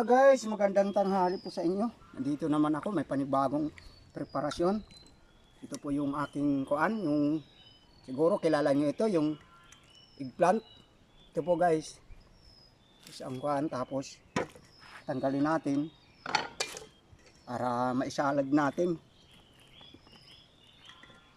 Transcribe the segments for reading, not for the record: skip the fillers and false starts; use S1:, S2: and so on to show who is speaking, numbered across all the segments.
S1: Guys, magandang tanghali po sa inyo. Nandito naman ako, may panibagong preparasyon. Ito po yung aking kuan, yung siguro kilala nyo ito, yung eggplant. Ito po guys, isang kuan, tapos tanggalin natin para maisalad natin.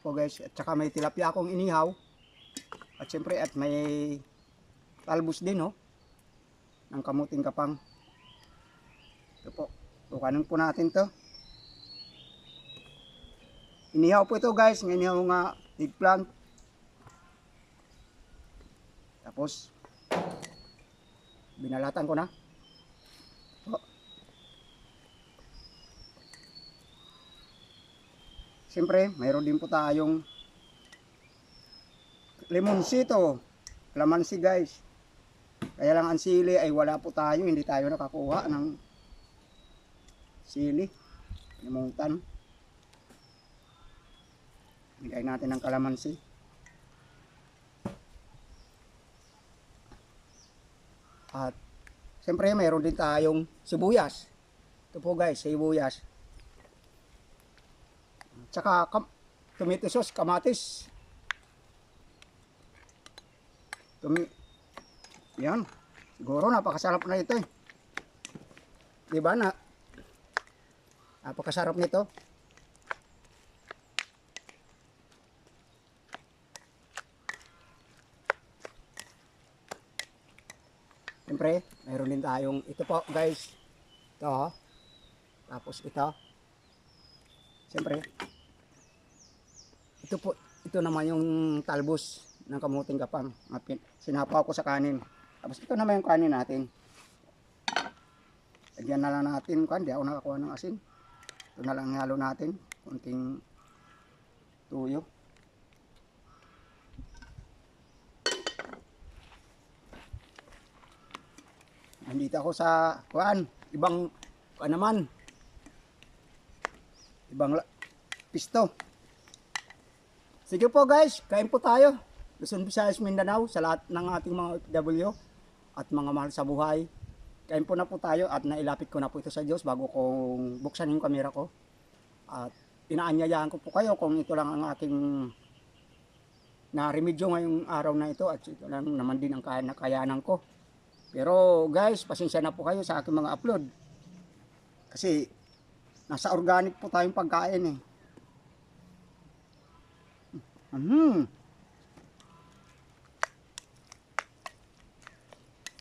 S1: Po guys, at saka may tilapia akong inihaw. At syempre at may talbos din ng kamuting kapang. Ito po, tukanin po natin to. Inihaw po ito guys, inihaw nga eggplant. Tapos binalatan ko na. Po. Siyempre, mayroon din po tayong limonsito, kalamansi guys. Kaya lang ang sili ay wala po tayo, hindi tayo nakakuha ng sili. Limutan. Bigay natin ng kalamansi. At siyempre mayroon din tayong sibuyas. Ito po guys, sibuyas. Tsaka tomato sauce, kamatis. Yan. Siguro napakasarap na ito eh. Diba na? Napakasarap nito. Siyempre, mayroon din tayong ito po guys. Ito. Tapos ito. Siyempre, ito naman yung talbos ng kamuting kapang. Sinapaw ko sa kanin. Tapos ito naman yung kanin natin. Lagyan na lang natin. Hindi ako nakakuha ng asin. Ito na lang halo natin. Kunting tuyo. Nandito ako sa ibang naman. Ibang pisto. Sige po guys, kain po tayo. Luzon, Visayas, Mindanao, sa lahat ng ating mga OFW at mga mahal sa buhay. Kain po na po tayo at nailapit ko na po ito sa Diyos bago kong buksan yung kamera ko. At inaanyayahan ko po kayo kung ito lang ang aking na-remedyo ngayong araw na ito at ito lang naman din ang nakayanan ko. Pero guys, pasensya na po kayo sa aking mga upload. Kasi nasa organic po tayong pagkain eh.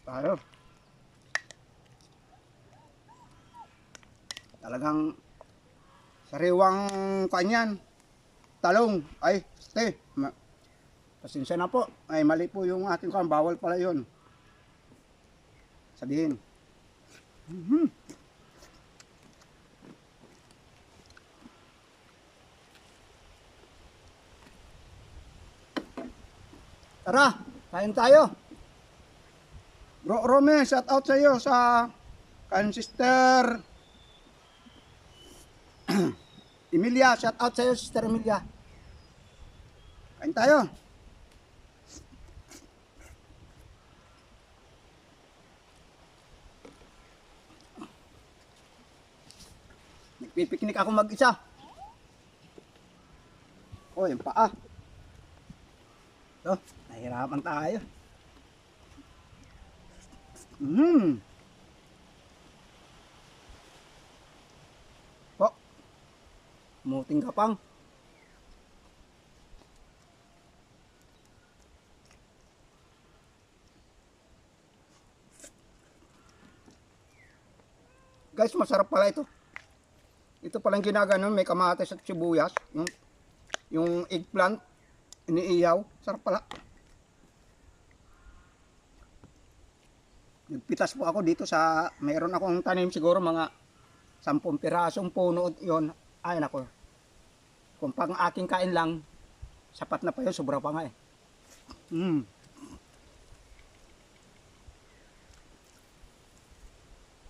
S1: Tayo. Talagang sariwang kanyan. Talong. Ay, pasensya na po. Ay, mali po yung ating kan. Bawal pala yun. Sabihin. Tara, kain tayo. Bro Rome, shout out sa iyo sa kan sister Emilia, shout out sa iyo sister Emilia. Kain tayo. Nagpipiknik ako mag-isa. Oh, yung paa. Ito, nahirapan tayo. Po, muting kapang. Guys, masarap pala ito. Ito palang ginaganon, may kamatis at sibuyas. Yung eggplant, iniiyaw. Sarap pala. Nagpitas po ako dito sa, mayroon akong tanim siguro mga 10 pirasong puno yon. Ay nako. Kung pang aking kain lang, sapat na pa yun, sobra pa nga eh.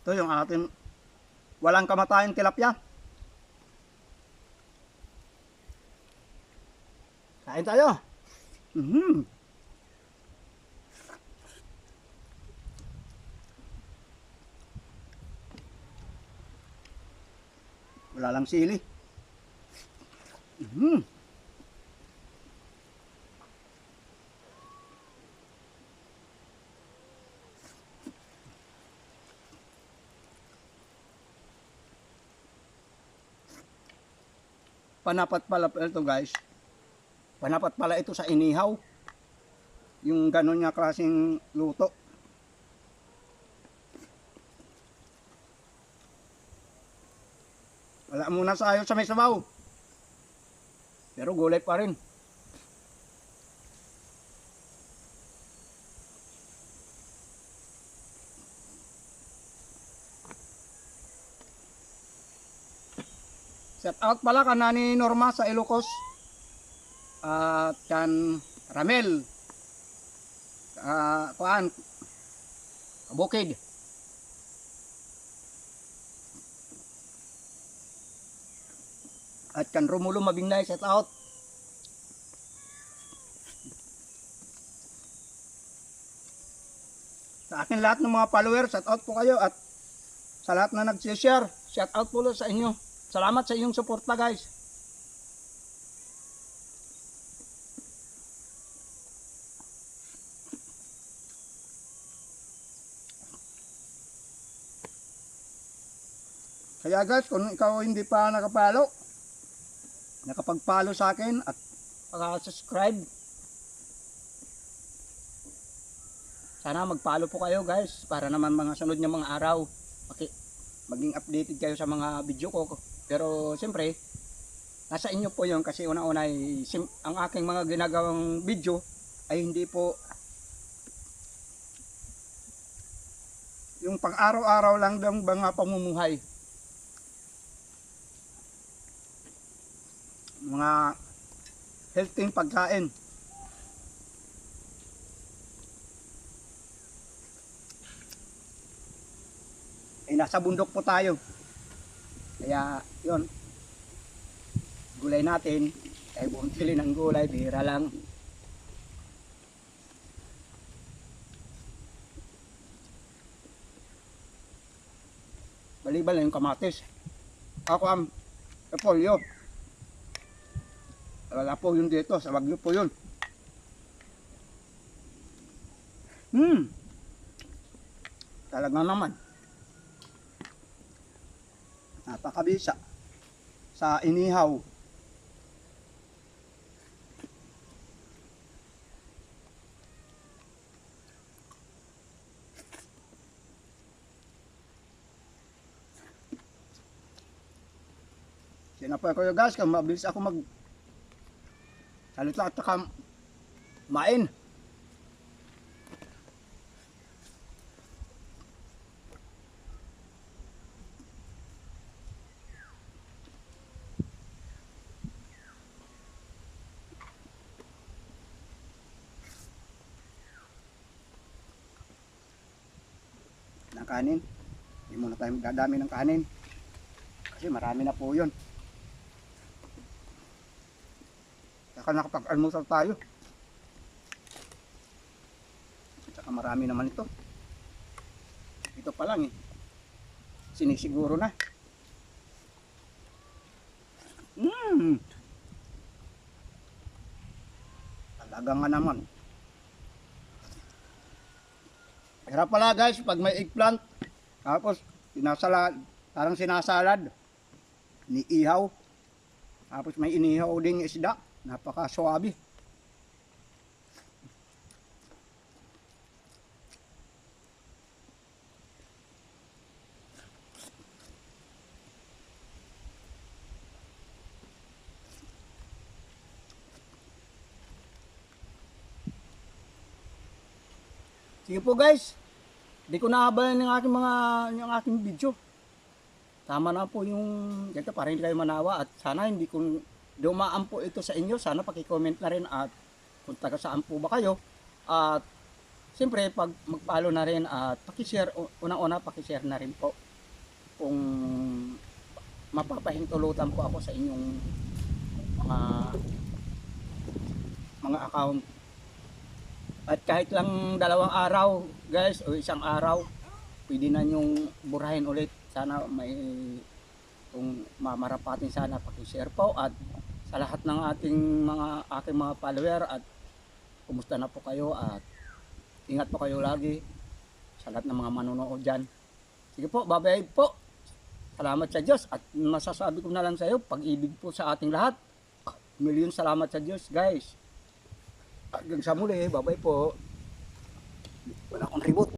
S1: Ito yung ating walang kamatayang tilapia. Kain tayo. Wala lang sili. Mhm. Panapat pala ito guys. Panapat pala ito sa inihaw. Yung ganun nga klaseng luto. Wala muna sayo sa may sabaw. Pero gulay pa rin. Shout out pala ka na ni Norma sa Ilocos. At kan Ramel. Kuan. Kabukid. At kan Romulo Mabinday, shout out. Sa akin lahat ng mga followers, shout out po kayo. At sa lahat na nag-share, shout out po sa inyo. Salamat sa inyong suporta guys. Kaya guys, kung ikaw hindi pa nakapag-follow sa akin at subscribe, sana mag-follow po kayo guys para naman mga sunod ng mga araw maging updated kayo sa mga video ko. Pero siyempre, nasa inyo po yun kasi una-una ang aking mga ginagawang video ay hindi po yung pang-araw-araw lang ng mga pamumuhay. Mga healthy pagkain. Nasa bundok po tayo. Kaya yun, gulay natin, ay bumili ng gulay, bihira lang. Balibal yung kamatis. Ako ang repolyo. Wala po yun dito, sa Baguio po yun. Talaga naman. Napakabisa sa inihaw. Sinapay ko yung guys, kaya mabilis ako salita at saka main. Ng kanin, hindi muna tayo magdadami ng kanin kasi marami na po yun. Saka nakapag-almusal tayo, saka marami naman ito pa lang sinisiguro na. Talaga nga naman. Hirap pala guys pag may eggplant tapos parang sinasalad ni ihaw tapos may inihaw ding isda, napaka suabe. Sige po guys, di ko nahabayan yung aking video. Tama na po yung ganito para hindi kayo manawa at sana hindi ko dumaan po ito sa inyo. Sana paki-comment na rin at kung taga saan po ba kayo. At siyempre pag mag-follow na rin at paki-share, unang-una paki-share na rin po kung mapapahintulutan po ako sa inyong mga account. At kahit lang 2 araw guys o 1 araw, pwede na nyong burahin ulit. Sana may kung mamarapatin sana paki-share po, at sa lahat ng aking mga follower, at kumusta na po kayo, at ingat po kayo lagi sa lahat ng mga manonood dyan. Sige po, bye-bye po. Salamat sa Diyos, at masasabi ko na lang sa iyo, pag-ibig po sa ating lahat. Milyon salamat sa Diyos, guys. Hanggang sa muli, bye-bye po. Wala akong reboot.